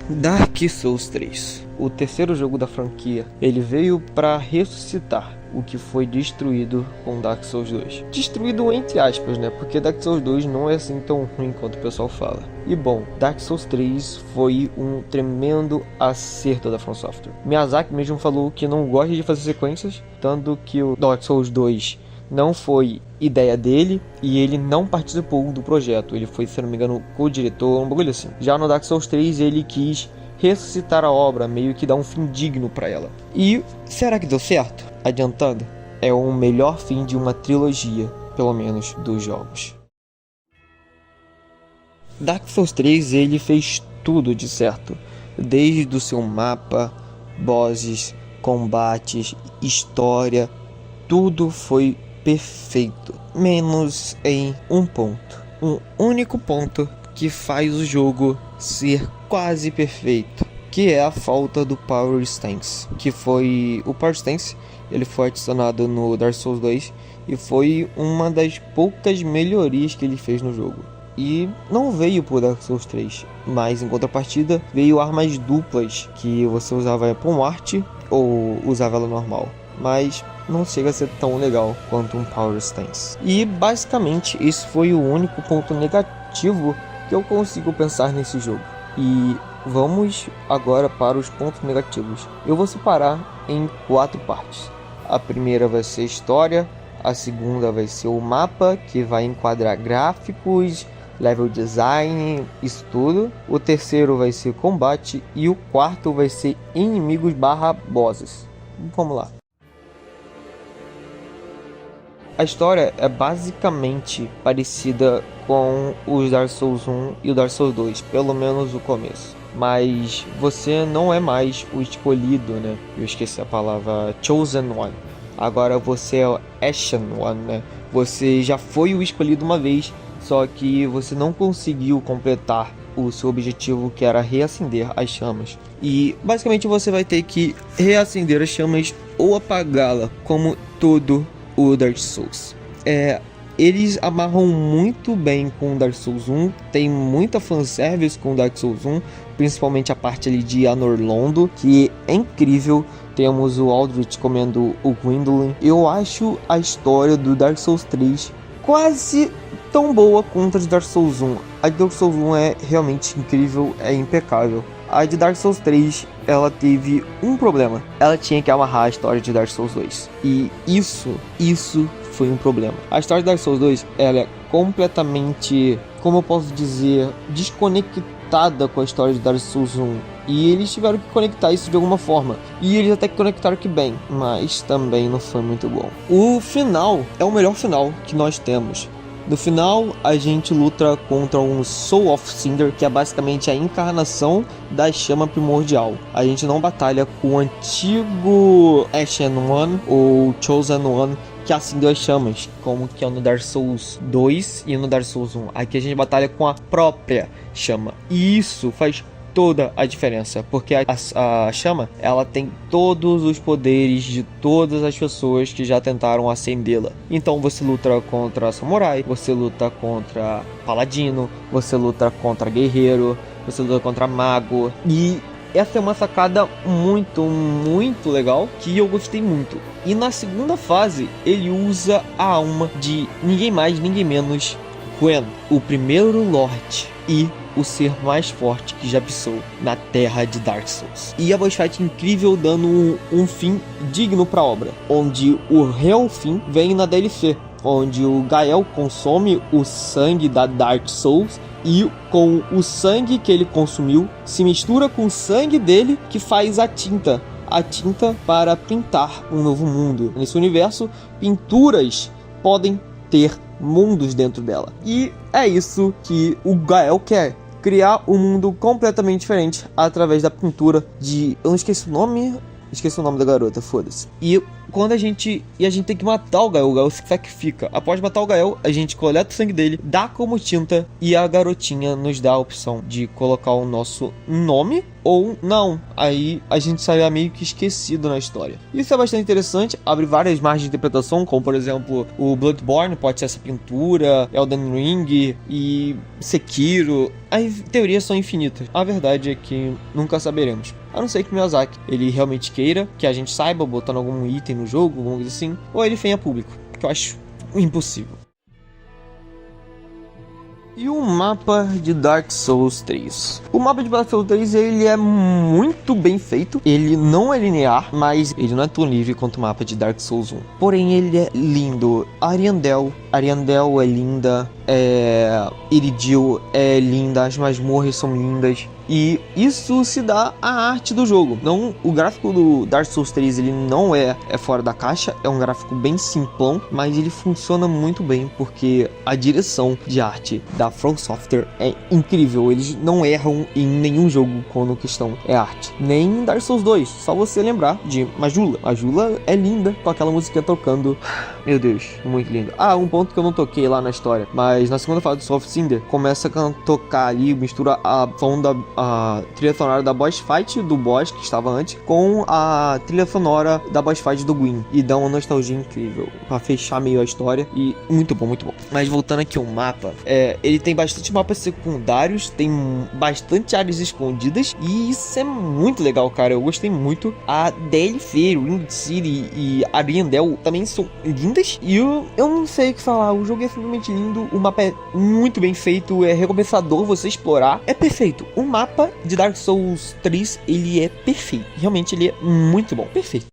Dark Souls 3, o terceiro jogo da franquia, ele veio para ressuscitar o que foi destruído com Dark Souls 2. Destruído entre aspas, né? Porque Dark Souls 2 não é assim tão ruim quanto o pessoal fala. E bom, Dark Souls 3 foi um tremendo acerto da From Software. Miyazaki mesmo falou que não gosta de fazer sequências, tanto que o Dark Souls 2 não foi ideia dele e ele não participou do projeto. Ele foi, se não me engano, co-diretor, um bagulho assim. Já no Dark Souls 3 ele quis ressuscitar a obra, meio que dar um fim digno para ela. E será que deu certo? Adiantando, é o melhor fim de uma trilogia, pelo menos dos jogos. Dark Souls 3 ele fez tudo de certo, desde o seu mapa, bosses, combates, história, tudo foi perfeito, menos em um ponto. Um único ponto que faz o jogo ser quase perfeito, que é a falta do Power Stance, que foi o Power Stance, ele foi adicionado no Dark Souls 2 e foi uma das poucas melhorias que ele fez no jogo. E não veio pro Dark Souls 3, mas em contrapartida veio armas duplas que você usava com arte ou usava ela normal, mas não chega a ser tão legal quanto um Power Stance. E basicamente esse foi o único ponto negativo que eu consigo pensar nesse jogo. E vamos agora para os pontos negativos. Eu vou separar em 4 partes. A primeira vai ser história, a segunda vai ser o mapa, que vai enquadrar gráficos, level design, isso tudo. O terceiro vai ser combate e o quarto vai ser inimigos / bosses. Vamos lá. A história é basicamente parecida com os Dark Souls 1 e o Dark Souls 2, pelo menos o começo. Mas você não é mais o escolhido, né? Eu esqueci a palavra Chosen One. Agora você é o Ashen One, né? Você já foi o escolhido uma vez, só que você não conseguiu completar o seu objetivo, que era reacender as chamas. E basicamente você vai ter que reacender as chamas ou apagá-la, como todo o Dark Souls. Eles amarram muito bem com Dark Souls 1, tem muita fanservice com Dark Souls 1, principalmente a parte ali de Anor Londo, que é incrível. Temos o Aldrich comendo o Gwyndolin. Eu acho a história do Dark Souls 3 quase tão boa quanto a de Dark Souls 1. A de Dark Souls 1 é realmente incrível, é impecável. A de Dark Souls 3, ela teve um problema. Ela tinha que amarrar a história de Dark Souls 2. E isso foi um problema. A história de Dark Souls 2, ela é completamente, como eu posso dizer, desconectada com a história de Dark Souls 1. E eles tiveram que conectar isso de alguma forma. E eles até que conectaram que bem, mas também não foi muito bom. O final é o melhor final que nós temos. No final, a gente luta contra um Soul of Cinder, que é basicamente a encarnação da chama primordial. A gente não batalha com o antigo Ashen One ou Chosen One, que acendeu as chamas, como que é no Dark Souls 2 e no Dark Souls 1. Aqui a gente batalha com a própria chama. E isso faz toda a diferença, porque a chama, ela tem todos os poderes de todas as pessoas que já tentaram acendê-la. Então você luta contra samurai, você luta contra paladino, você luta contra guerreiro, você luta contra mago. E essa é uma sacada muito legal, que eu gostei muito. E na segunda fase, ele usa a alma de ninguém mais, ninguém menos, Gwyn, o primeiro Lorde e o ser mais forte que já pisou na terra de Dark Souls. E a boss fight incrível, dando um fim digno para a obra, onde o real fim vem na DLC, onde o Gael consome o sangue da Dark Souls e com o sangue que ele consumiu se mistura com o sangue dele, que faz a tinta para pintar um novo mundo. Nesse universo, pinturas podem ter mundos dentro dela. E é isso que o Gael quer. Criar um mundo completamente diferente através da pintura de... Eu não esqueci o nome... Esqueci o nome da garota, foda-se. E quando a gente tem que matar o Gael se sacrifica. Após matar o Gael, a gente coleta o sangue dele, dá como tinta, e a garotinha nos dá a opção de colocar o nosso nome ou não. Aí a gente sai meio que esquecido na história. Isso é bastante interessante, abre várias margens de interpretação, como por exemplo o Bloodborne pode ser essa pintura, Elden Ring e Sekiro. as teorias são infinitas. A verdade é que nunca saberemos. A não ser que Miyazaki, ele realmente queira que a gente saiba, botando algum item no jogo, alguma coisa assim, ou ele venha a público, que eu acho impossível. E o mapa de Dark Souls 3? O mapa de Dark Souls 3, ele é muito bem feito. Ele não é linear, mas ele não é tão livre quanto o mapa de Dark Souls 1. Porém, ele é lindo. Ariandel é linda. Iridiel é linda. As masmorras são lindas. E isso se dá à arte do jogo. Não, o gráfico do Dark Souls 3 ele não é fora da caixa, é um gráfico bem simplão, mas ele funciona muito bem porque a direção de arte da From Software é incrível. Eles não erram em nenhum jogo quando a questão é arte. Nem em Dark Souls 2, só você lembrar de Majula. Majula é linda com aquela música tocando. Meu Deus, muito lindo. Ah, um ponto que eu não toquei lá na história, mas na segunda fase do Soft Cinder começa a tocar ali, mistura a trilha sonora da boss fight do boss que estava antes com a trilha sonora da boss fight do Gwyn e dá uma nostalgia incrível pra fechar meio a história e muito bom, muito bom. Mas voltando aqui ao mapa, ele tem bastante mapas secundários, tem bastante áreas escondidas e isso é muito legal, cara. Eu gostei muito. A DLC, Ring City e Ariandel também são lindas e eu não sei o que falar. O jogo é simplesmente lindo, o mapa é muito bem feito, é recompensador você explorar, é perfeito. O mapa de Dark Souls 3, ele é perfeito. Realmente ele é muito bom, perfeito.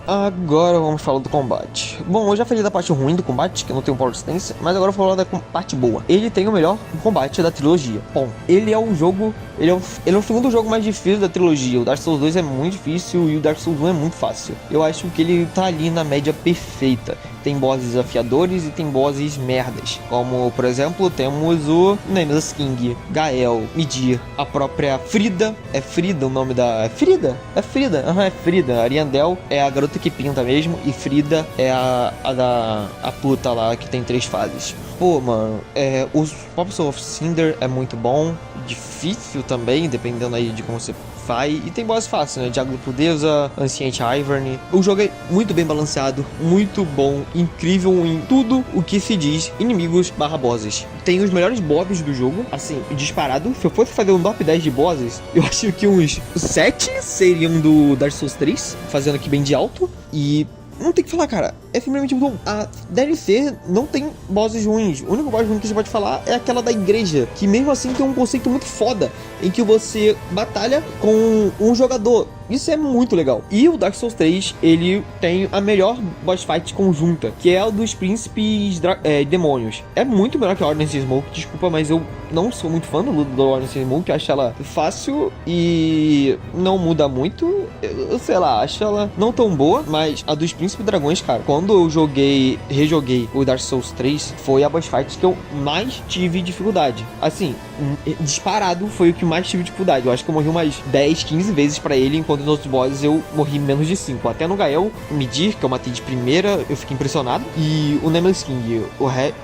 Agora vamos falar do combate. Bom, eu já falei da parte ruim do combate, que eu não tenho power resistência, mas agora eu vou falar da parte boa. Ele tem o melhor combate da trilogia. Bom, ele é o jogo... Ele é o segundo jogo mais difícil da trilogia. O Dark Souls 2 é muito difícil e o Dark Souls 1 é muito fácil. Eu acho que ele tá ali na média perfeita. Tem bosses desafiadores e tem bosses merdas. Como, por exemplo, temos o Nemesis King, Gael, Midir, a própria Frida. É Frida o nome da... É Frida? É Frida. Aham, é Frida. Ariandel é a garota que pinta mesmo. E Frida é a puta lá que tem 3 fases. Pô, mano, os Pops of Cinder é muito bom. Difícil também, dependendo aí de como você faz. E tem boss fácil, né? Diablo Pudeza, Ancient Ivern. O jogo é muito bem balanceado, muito bom, incrível em tudo o que se diz inimigos barra bosses. Tem os melhores bosses do jogo, assim, disparado. Se eu fosse fazer um top 10 de bosses, eu acho que uns 7 seriam do Dark Souls 3, fazendo aqui bem de alto. E não tem que falar, cara, é simplesmente muito bom. A DLC não tem bosses ruins. O único boss ruim que a gente pode falar é aquela da igreja, que mesmo assim tem um conceito muito foda, em que você batalha com um jogador. Isso é muito legal. E o Dark Souls 3, ele tem a melhor boss fight conjunta, que é a dos príncipes demônios. É muito melhor que a Ordnance Smoke, desculpa, mas eu não sou muito fã do Ordnance Smoke. Acho ela fácil e não muda muito. Eu sei lá, acho ela não tão boa, mas a dos príncipes dragões, cara, quando eu rejoguei o Dark Souls 3, foi a boss fight que eu mais tive dificuldade. Assim, disparado foi o que mais tive dificuldade. Eu acho que eu morri umas 10, 15 vezes pra ele, enquanto nos outros bosses eu morri menos de 5. Até no Gael, Midir, que eu matei de primeira, eu fiquei impressionado. E o Nemesis King,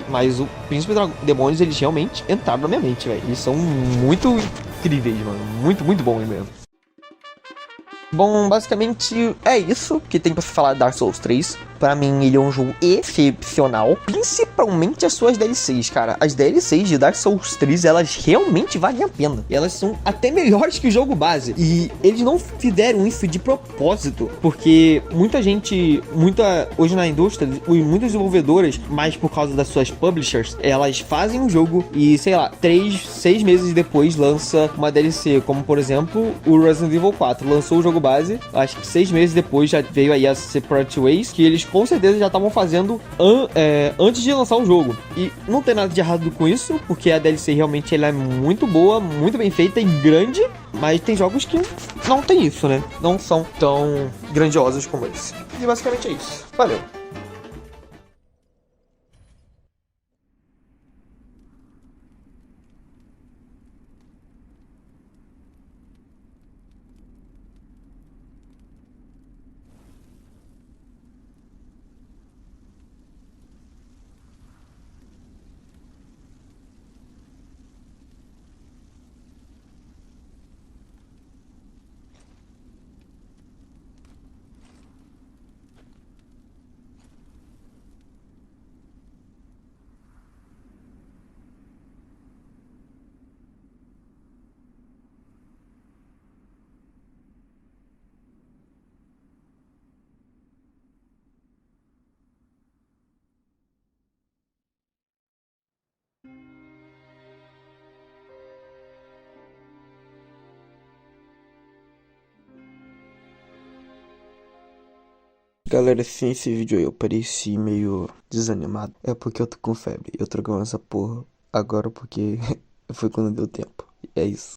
mas o Príncipe Demônios, eles realmente entraram na minha mente, velho. Eles são muito incríveis, mano. Muito, muito bons mesmo. Bom, basicamente é isso que tem pra se falar de Dark Souls 3. Pra mim, ele é um jogo excepcional, principalmente as suas DLCs, cara. As DLCs de Dark Souls 3, elas realmente valem a pena. E elas são até melhores que o jogo base. E eles não fizeram isso de propósito, porque hoje na indústria, muitas desenvolvedoras, mas por causa das suas publishers, elas fazem um jogo e, sei lá, 6 meses depois lança uma DLC, como por exemplo, o Resident Evil 4. Lançou o jogo base, acho que 6 meses depois já veio aí a Separate Ways, que eles com certeza já estavam fazendo antes de lançar o jogo. E não tem nada de errado com isso, porque a DLC realmente ela é muito boa, muito bem feita e grande, mas tem jogos que não tem isso, né? Não são tão grandiosos como esse. E basicamente é isso. Valeu! Galera, sem esse vídeo aí eu pareci meio desanimado. É porque eu tô com febre. Eu tô gravando essa porra agora porque foi quando deu tempo. É isso.